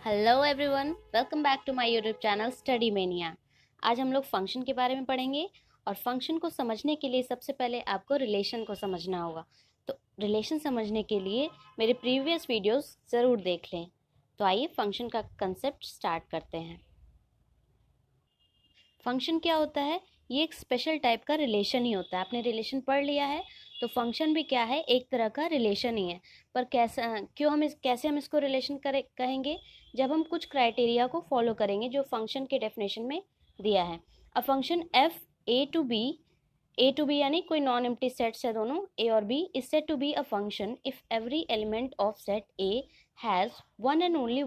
Hello everyone, welcome back to my YouTube channel study mania. आज हम लोग function के बारे में पढ़ेंगे और फंक्शन को समझने के लिए सबसे पहले आपको रिलेशन को समझना होगा। तो रिलेशन समझने के लिए मेरे प्रीवियस वीडियोस ज़रूर देख लें। तो आइए फंक्शन का कंसेप्ट स्टार्ट करते हैं। फंक्शन क्या होता है? ये एक स्पेशल टाइप का रिलेशन ही होता है। आपने रिलेशन पढ़ लिया है तो फंक्शन भी क्या है, एक तरह का रिलेशन ही है। पर कैसे हम इसको रिलेशन कहेंगे? जब हम कुछ क्राइटेरिया को फॉलो करेंगे जो फंक्शन के डेफिनेशन में दिया है। A function f A to B यानी कोई नॉन एम्प्टी सेट्स है, दोनों ए और B, is said to be a function if every element of set A has one and only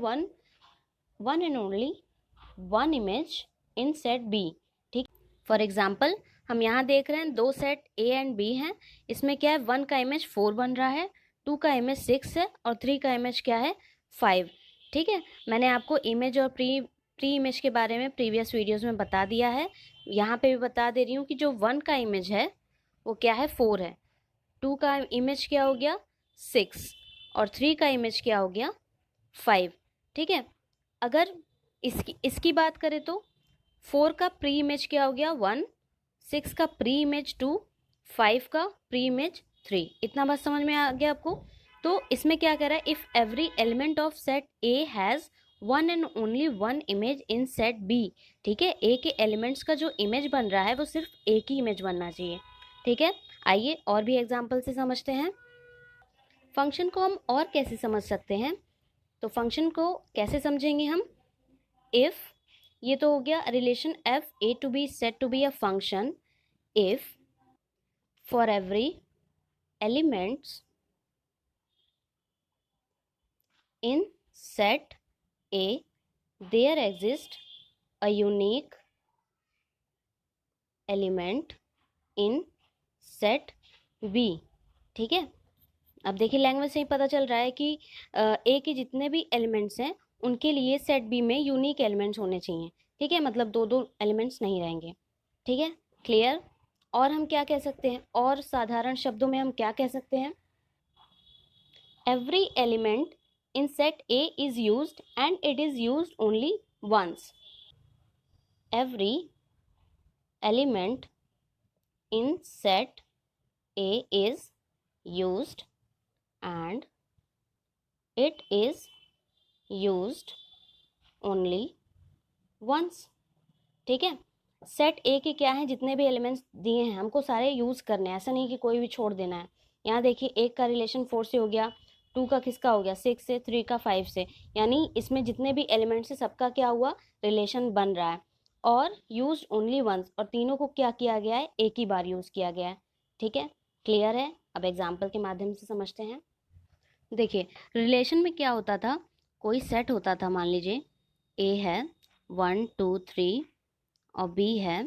one image in set B. ठीक, for example हम यहाँ देख रहे हैं दो सेट ए एंड बी हैं। इसमें क्या है, 1 का इमेज 4 बन रहा है, 2 का इमेज 6 है और 3 का इमेज क्या है, 5। ठीक है, मैंने आपको इमेज और प्री इमेज के बारे में प्रीवियस वीडियोस में बता दिया है। यहाँ पे भी बता दे रही हूँ कि जो 1 का इमेज है वो क्या है, 4 है। 2 का इमेज क्या हो गया, 6, और 3 का इमेज क्या हो गया, 5। ठीक है, अगर इसकी बात करें तो 4 का प्री इमेज क्या हो गया, 1, 6 का प्री इमेज 2, 5 का प्री इमेज 3। इतना बात समझ में आ गया आपको? तो इसमें क्या कह रहा है, if every element of set A has one and only one image in set B. ठीक है, ए के एलिमेंट्स का जो इमेज बन रहा है वो सिर्फ एक ही इमेज बनना चाहिए। ठीक है, आइए और भी एग्जाम्पल से समझते हैं। फंक्शन को हम और कैसे समझ सकते हैं? तो फंक्शन को कैसे समझेंगे हम? इफ, ये तो हो गया relation f A to B set to be a function if for every elements in set A there exist a unique element in set B. ठीक है, अब देखिए लैंग्वेज से ही पता चल रहा है कि ए के जितने भी एलिमेंट्स हैं उनके लिए सेट बी में यूनिक एलिमेंट्स होने चाहिए। ठीक है, मतलब दो दो एलिमेंट्स नहीं रहेंगे। ठीक है, क्लियर? और हम क्या कह सकते हैं, और साधारण शब्दों में हम क्या कह सकते हैं? Every element in set A is used and it is used only once. Every element in set A is used and it is used only once। ठीक है, सेट ए के क्या है, जितने भी एलिमेंट्स दिए हैं हमको सारे यूज करने हैं, ऐसा नहीं कि कोई भी छोड़ देना है। यहाँ देखिए एक का रिलेशन 4 से हो गया, 2 का किसका हो गया, 6 से, 3 का 5 से, यानी इसमें जितने भी एलिमेंट्स है सबका क्या हुआ, रिलेशन बन रहा है। और यूज ओनली वंस, और तीनों को क्या किया गया है, एक ही बार यूज किया गया है। ठीक है, क्लियर है? अब एग्जाम्पल के माध्यम से समझते हैं। देखिए रिलेशन में क्या होता था, कोई सेट होता था, मान लीजिए ए है 1 2 3 और बी है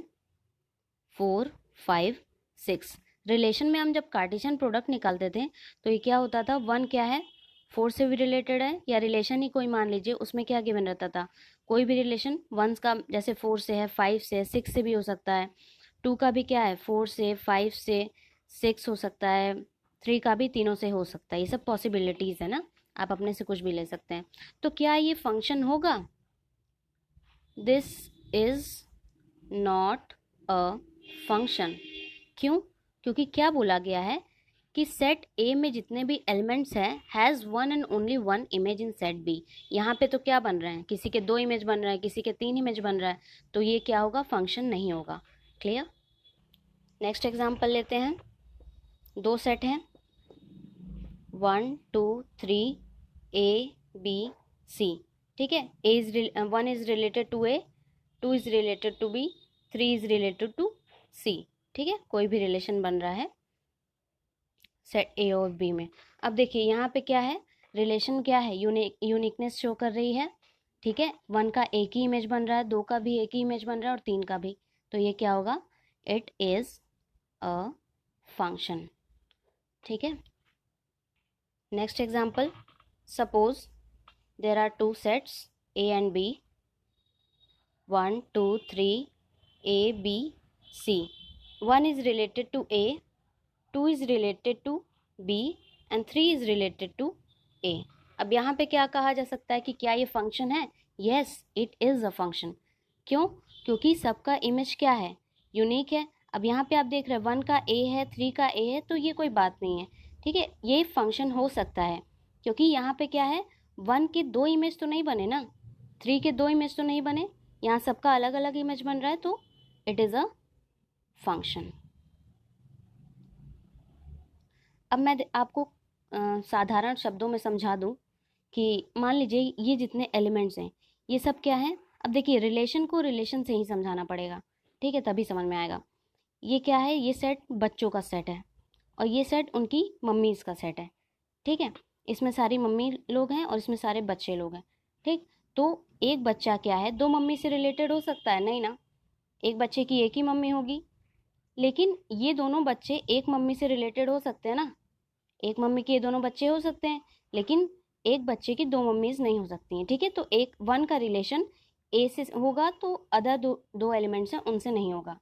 4 5 6। रिलेशन में हम जब कार्टेशियन प्रोडक्ट निकालते थे तो ये क्या होता था, 1 क्या है, 4 से भी रिलेटेड है, या रिलेशन ही कोई मान लीजिए, उसमें क्या गिवन रहता था, कोई भी रिलेशन 1 का, जैसे 4 से है, 5 से, 6 से भी हो सकता है। 2 का भी क्या है, 4 से, 5 से, 6 हो सकता है। 3 का भी तीनों से हो सकता है। ये सब पॉसिबिलिटीज़ है ना, आप अपने से कुछ भी ले सकते हैं। तो क्या ये फंक्शन होगा? This is not a function. क्यों? क्योंकि क्या बोला गया है कि सेट ए में जितने भी एलिमेंट्स हैं has one and only one image in set B. यहाँ पे तो क्या बन रहे हैं, किसी के 2 इमेज बन रहा है, किसी के 3 इमेज बन रहा है, तो ये क्या होगा, फंक्शन नहीं होगा। क्लियर? नेक्स्ट एग्जाम्पल लेते हैं। दो सेट हैं 1 2 3 ए बी सी। ठीक है, one is related to A, 2 is related to B, 3 is related to C. ठीक है, कोई भी रिलेशन बन रहा है सेट ए और बी में। अब देखिए यहाँ पे क्या है, रिलेशन क्या है, यूनिकनेस शो कर रही है। ठीक है, 1 का एक ही इमेज बन रहा है, 2 का भी एक ही इमेज बन रहा है और 3 का भी, तो ये क्या होगा, इट इज अ फंक्शन। ठीक है, next example, suppose there are 2 sets A and B, 1 2 3 A B C. 1 is related to A, 2 is related to B and 3 is related to A. अब यहाँ पे क्या कहा जा सकता है कि क्या ये फंक्शन है? Yes, it is a function. क्यों? क्योंकि सबका इमेज क्या है? यूनिक है। अब यहाँ पे आप देख रहे हैं 1 का ए है, 3 का ए है, तो ये कोई बात नहीं है, ठीक है, ये फंक्शन हो सकता है क्योंकि यहाँ पे क्या है, 1 के 2 इमेज तो नहीं बने ना, 3 के 2 इमेज तो नहीं बने, यहाँ सबका अलग अलग इमेज बन रहा है, तो इट इज़ अ फंक्शन। अब मैं आपको साधारण शब्दों में समझा दूं कि मान लीजिए ये जितने एलिमेंट्स हैं ये सब क्या है। अब देखिए रिलेशन को रिलेशन से ही समझाना पड़ेगा, ठीक है, तभी समझ में आएगा। ये क्या है? ये सेट बच्चों का सेट है और ये सेट उनकी मम्मीज़ का सेट है, ठीक है। इसमें सारी मम्मी लोग हैं और इसमें सारे बच्चे लोग हैं, ठीक। तो एक बच्चा क्या है, दो मम्मी से रिलेटेड हो सकता है? नहीं ना, एक बच्चे की एक ही मम्मी होगी। लेकिन ये दोनों बच्चे एक मम्मी से रिलेटेड हो सकते हैं ना, एक मम्मी के ये दोनों बच्चे हो सकते हैं, लेकिन एक बच्चे की दो मम्मीज नहीं हो सकती हैं, ठीक है। तो एक 1 का रिलेशन ए से होगा तो अदर दो एलिमेंट्स हैं उनसे नहीं होगा।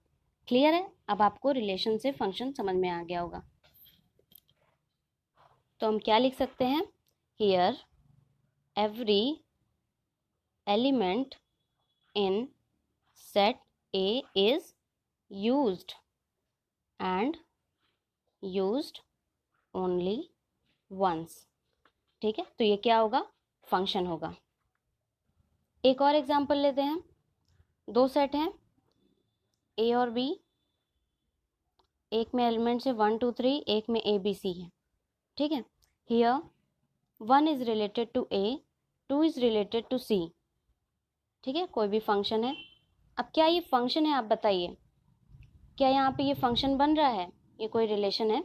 क्लियर है? अब आपको रिलेशन से फंक्शन समझ में आ गया होगा। तो हम क्या लिख सकते हैं? Here every element in set A is used and used only once, ठीक है। तो ये क्या होगा? फंक्शन होगा। एक और एग्जांपल लेते हैं। दो सेट हैं ए और बी, एक में एलिमेंट्स है 1 2 3, एक में ए बी सी है, ठीक है। Here 1 is related to A, 2 is related to C, ठीक है, कोई भी फंक्शन है। अब क्या ये फंक्शन है? आप बताइए, क्या यहाँ पे ये फंक्शन बन रहा है? ये कोई रिलेशन है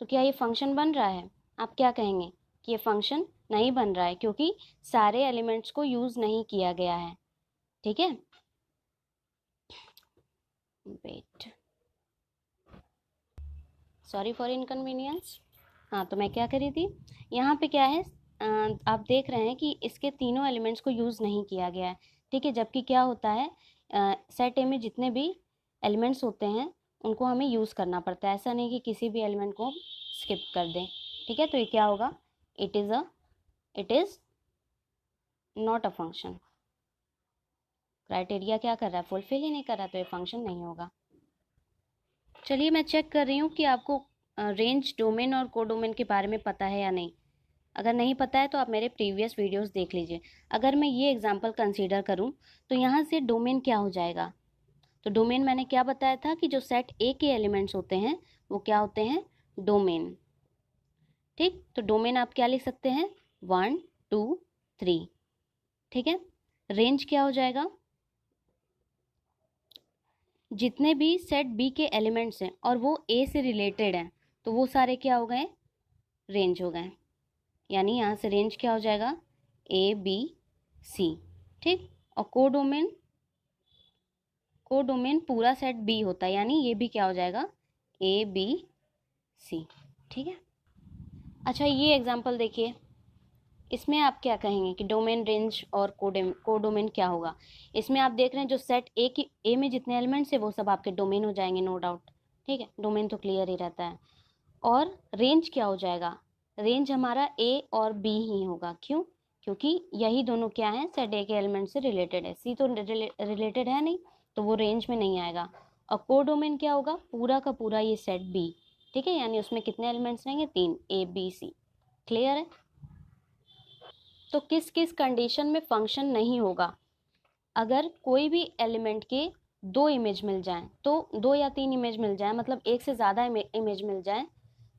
तो क्या ये फंक्शन बन रहा है? आप क्या कहेंगे कि ये फंक्शन नहीं बन रहा है क्योंकि सारे एलिमेंट्स को यूज नहीं किया गया है, ठीक है। Wait, sorry for inconvenience. हाँ, तो मैं क्या करी थी, यहाँ पे क्या है, आप देख रहे हैं कि इसके तीनों एलिमेंट्स को यूज़ नहीं किया गया है, ठीक है। जबकि क्या होता है, सेट ए में जितने भी एलिमेंट्स होते हैं उनको हमें यूज़ करना पड़ता है, ऐसा नहीं कि किसी भी एलिमेंट को स्किप कर दें, ठीक है। तो ये क्या होगा? It is not a function. Criteria क्या कर रहा है? फुलफिल ही नहीं कर रहा, तो ये फंक्शन नहीं होगा। चलिए मैं चेक कर रही हूँ कि आपको रेंज, डोमेन और कोडोमेन के बारे में पता है या नहीं। अगर नहीं पता है तो आप मेरे प्रीवियस वीडियोस देख लीजिए। अगर मैं ये एग्जांपल कंसीडर करूँ तो यहाँ से डोमेन क्या हो जाएगा? तो डोमेन मैंने क्या बताया था कि जो सेट ए के एलिमेंट्स होते हैं वो क्या होते हैं? डोमेन, ठीक। तो डोमेन आप क्या लिख सकते हैं? 1 2 3, ठीक है। रेंज क्या हो जाएगा? जितने भी सेट बी के एलिमेंट्स हैं और वो ए से रिलेटेड हैं तो वो सारे क्या हो गए? रेंज हो गए। यानी यहाँ से रेंज क्या हो जाएगा? ए बी सी, ठीक। और कोडोमेन पूरा सेट बी होता है, यानी ये भी क्या हो जाएगा? ए बी सी, ठीक है। अच्छा ये एग्जांपल देखिए, इसमें आप क्या कहेंगे कि डोमेन, रेंज और कोडोमेन क्या होगा? इसमें आप देख रहे हैं जो सेट ए में जितने एलिमेंट्स है वो सब आपके डोमेन हो जाएंगे, नो डाउट, ठीक है। डोमेन तो क्लियर ही रहता है। और रेंज क्या हो जाएगा? रेंज हमारा ए और बी ही होगा। क्यों? क्योंकि यही दोनों क्या है? सेट ए के एलिमेंट से रिलेटेड है, सी तो रिलेटेड है नहीं, तो वो रेंज में नहीं आएगा। और कोडोमेन क्या होगा? पूरा का पूरा ये सेट बी, ठीक है, यानी उसमें कितने एलिमेंट्स रहेंगे? 3, ए बी सी। क्लियर है? तो किस किस कंडीशन में फंक्शन नहीं होगा? अगर कोई भी एलिमेंट के दो इमेज मिल जाएं, तो 2 या 3 इमेज मिल जाए, मतलब एक से ज़्यादा इमेज मिल जाए,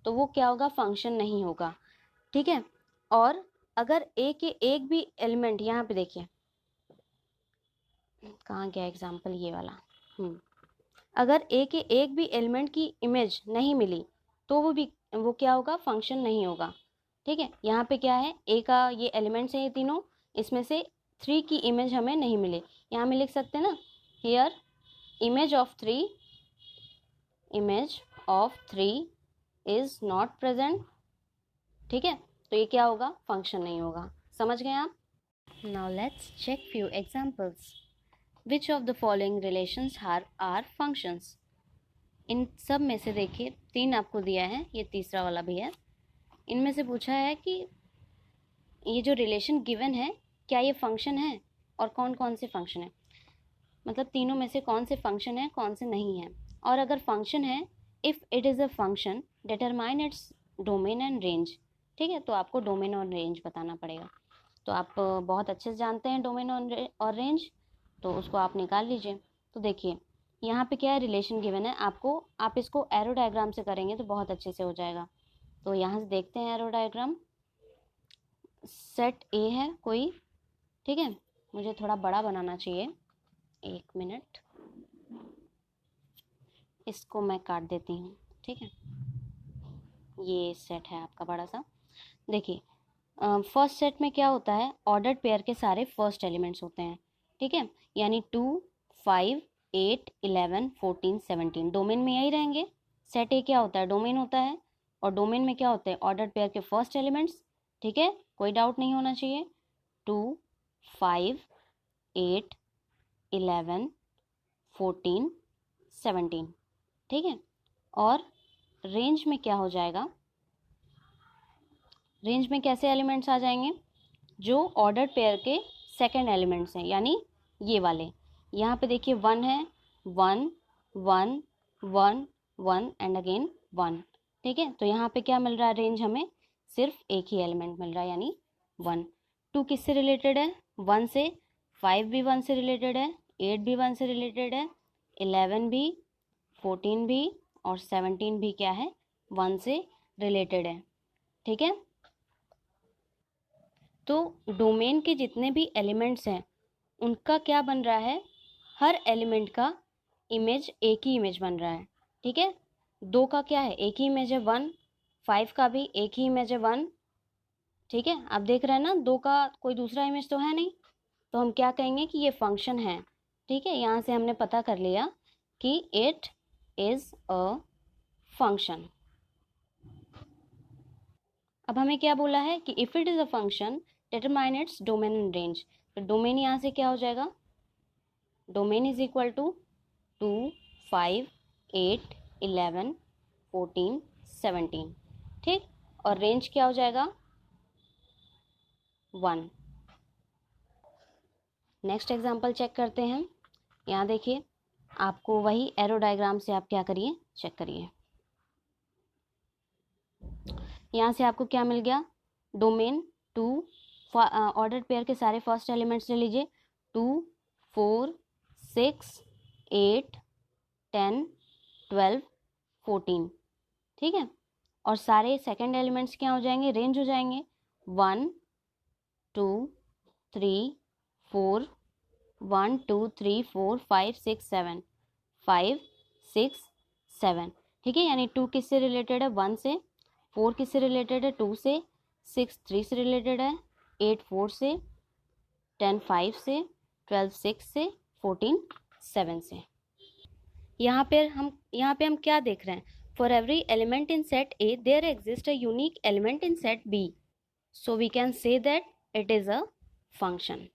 तो वो क्या होगा? फंक्शन नहीं होगा, ठीक है। और अगर ए के एक भी एलिमेंट, यहाँ पे देखिए कहाँ गया एग्जाम्पल, ये वाला, अगर ए के एक भी एलिमेंट की इमेज नहीं मिली तो वो क्या होगा? फंक्शन नहीं होगा, ठीक है। यहाँ पे क्या है, ए का ये एलिमेंट्स हैं ये तीनों, इसमें से 3 की इमेज हमें नहीं मिले, यहाँ में लिख सकते हैं ना, here image of three is not present, ठीक है। तो ये क्या होगा? फंक्शन नहीं होगा। समझ गए आप? Now let's check few examples. Which of the following relations are functions? इन सब में से देखिए 3 आपको दिया है, ये तीसरा वाला भी है। इनमें से पूछा है कि ये जो रिलेशन गिवन है क्या ये फंक्शन है और कौन कौन से फंक्शन है, मतलब तीनों में से कौन से फंक्शन है कौन से नहीं है। और अगर फंक्शन है, if it is a function determine its domain and range. ठीक है, तो आपको डोमेन और रेंज बताना पड़ेगा। तो आप बहुत अच्छे से जानते हैं डोमेन और रेंज, तो उसको आप निकाल लीजिए। तो देखिए यहाँ पे क्या है, रिलेशन गिवन है आपको, आप इसको एरो डायग्राम से करेंगे तो बहुत अच्छे से हो जाएगा। तो यहाँ से देखते हैं एरो डायग्राम। सेट ए है कोई, ठीक है, मुझे थोड़ा बड़ा बनाना चाहिए, 1 मिनट, इसको मैं काट देती हूँ। ठीक है, ये सेट है आपका बड़ा सा। देखिए फर्स्ट सेट में क्या होता है, ऑर्डर्ड पेयर के सारे फर्स्ट एलिमेंट्स होते हैं। ठीक है, यानी 2, 5, 8, 11, 14, 17 डोमेन में यही रहेंगे। सेट ए क्या होता है, डोमेन होता है, और डोमेन में क्या होते हैं, ऑर्डर्ड पेयर के फर्स्ट एलिमेंट्स। ठीक है, कोई डाउट नहीं होना चाहिए। 2, 5, 8, 11, 14, 17। ठीक है, और रेंज में क्या हो जाएगा, रेंज में कैसे एलिमेंट्स आ जाएंगे, जो ऑर्डर्ड पेयर के सेकंड एलिमेंट्स हैं, यानी ये वाले। यहाँ पे देखिए 1 है, 1, 1, 1, 1 एंड अगेन 1। ठीक है, तो यहाँ पे क्या मिल रहा है, रेंज हमें सिर्फ एक ही एलिमेंट मिल रहा है, यानी 1। 2 किससे रिलेटेड है, 1 से, 5 भी 1 से रिलेटेड है, 8 भी 1 से रिलेटेड है, 11 भी, 14 भी और 17 भी क्या है, 1 से रिलेटेड है। ठीक है, तो डोमेन के जितने भी एलिमेंट्स हैं उनका क्या बन रहा है, हर एलिमेंट का इमेज एक ही इमेज बन रहा है। ठीक है, 2 का क्या है, एक ही इमेज है 1, 5 का भी एक ही इमेज है 1। ठीक है, आप देख रहे हैं ना, 2 का कोई दूसरा इमेज तो है नहीं, तो हम क्या कहेंगे कि ये फंक्शन है। ठीक है, यहाँ से हमने पता कर लिया कि इट इज अ फंक्शन। अब हमें क्या बोला है कि if it is a function determine its domain and range. तो डोमेन यहाँ से क्या हो जाएगा, डोमेन इज इक्वल टू 2, 5, 8, 11, 14, 17। ठीक, और रेंज क्या हो जाएगा, 1। नेक्स्ट एग्जांपल चेक करते हैं। यहाँ देखिए, आपको वही एरो डायग्राम से आप क्या करिए, चेक करिए। यहाँ से आपको क्या मिल गया, डोमेन 2, ऑर्डर्ड पेयर के सारे फर्स्ट एलिमेंट्स ले लीजिए, 2, 4, 6, 8, 10, 12, 14। ठीक है, और सारे सेकंड एलिमेंट्स क्या हो जाएंगे, रेंज हो जाएंगे, 1, 2, 3, 4, 1, 2, 3, 4, 5, 6, 7, 5, 6, 7। ठीक है, यानी 2 किससे रिलेटेड है, 1 से, 4 किससे रिलेटेड है, 2 से, 6 3 से रिलेटेड है, 8 4 से, 10 5 से, 12 6 से, 14 7 से। यहाँ पे हम क्या देख रहे हैं, for every element in set A there exist a unique element in set B, so we can say that it is a function.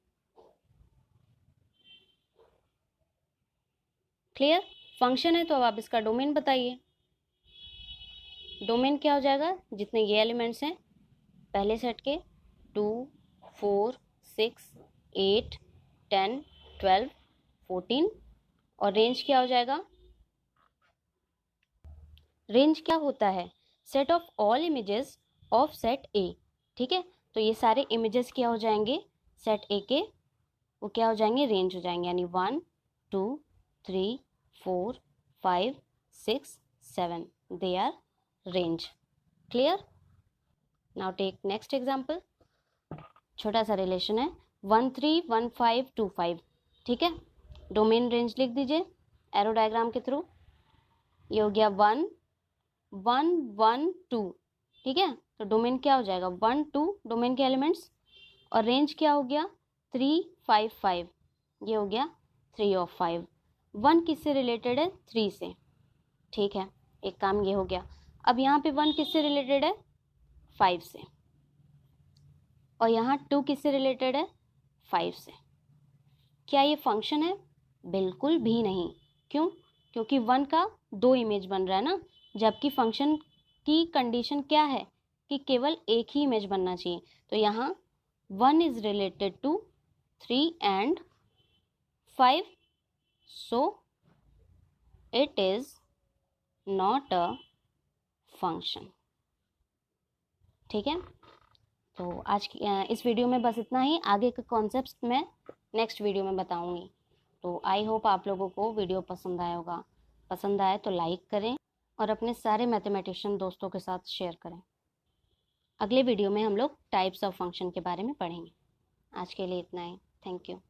Clear, function है तो अब आप इसका डोमेन बताइए। डोमेन क्या हो जाएगा, जितने ये एलिमेंट्स हैं पहले सेट के, 2, 4, 6, 8, 10, 12, 14, और रेंज क्या हो जाएगा, रेंज क्या होता है, set of all images of set ए। ठीक है, तो ये सारे इमेजेस क्या हो जाएंगे सेट ए के, वो क्या हो जाएंगे, रेंज हो जाएंगे, यानी 1, 2, 3, 4, 5, 6, 7 they are range. Clear, now take next example. छोटा सा रिलेशन है, 1, 3, 1, 5, 2, 5। ठीक है, डोमेन रेंज लिख दीजिए एरो डायग्राम के थ्रू। ये हो गया 1, 1, 1, 2। ठीक है, तो डोमेन क्या हो जाएगा, 1, 2 डोमेन के एलिमेंट्स, और रेंज क्या हो गया, 3, 5, 5। ये हो गया 3 और 5। 1 किससे रिलेटेड है, 3 से। ठीक है, एक काम ये हो गया। अब यहाँ पे 1 किससे रिलेटेड है, 5 से, और यहाँ 2 किससे रिलेटेड है, 5 से। क्या ये फंक्शन है, बिल्कुल भी नहीं। क्यों, क्योंकि 1 का 2 इमेज बन रहा है ना, जबकि फंक्शन की कंडीशन क्या है कि केवल एक ही इमेज बनना चाहिए। तो यहाँ 1 is related to 3 and 5, so it is not a function। ठीक है, तो आज की इस वीडियो में बस इतना ही। आगे के कॉन्सेप्ट्स मैं नेक्स्ट वीडियो में बताऊंगी। तो आई होप आप लोगों को वीडियो पसंद आया होगा। पसंद आए तो लाइक करें और अपने सारे मैथमेटिशियन दोस्तों के साथ शेयर करें। अगले वीडियो में हम लोग टाइप्स ऑफ फंक्शन के बारे में पढ़ेंगे। आज के लिए इतना ही। Thank you.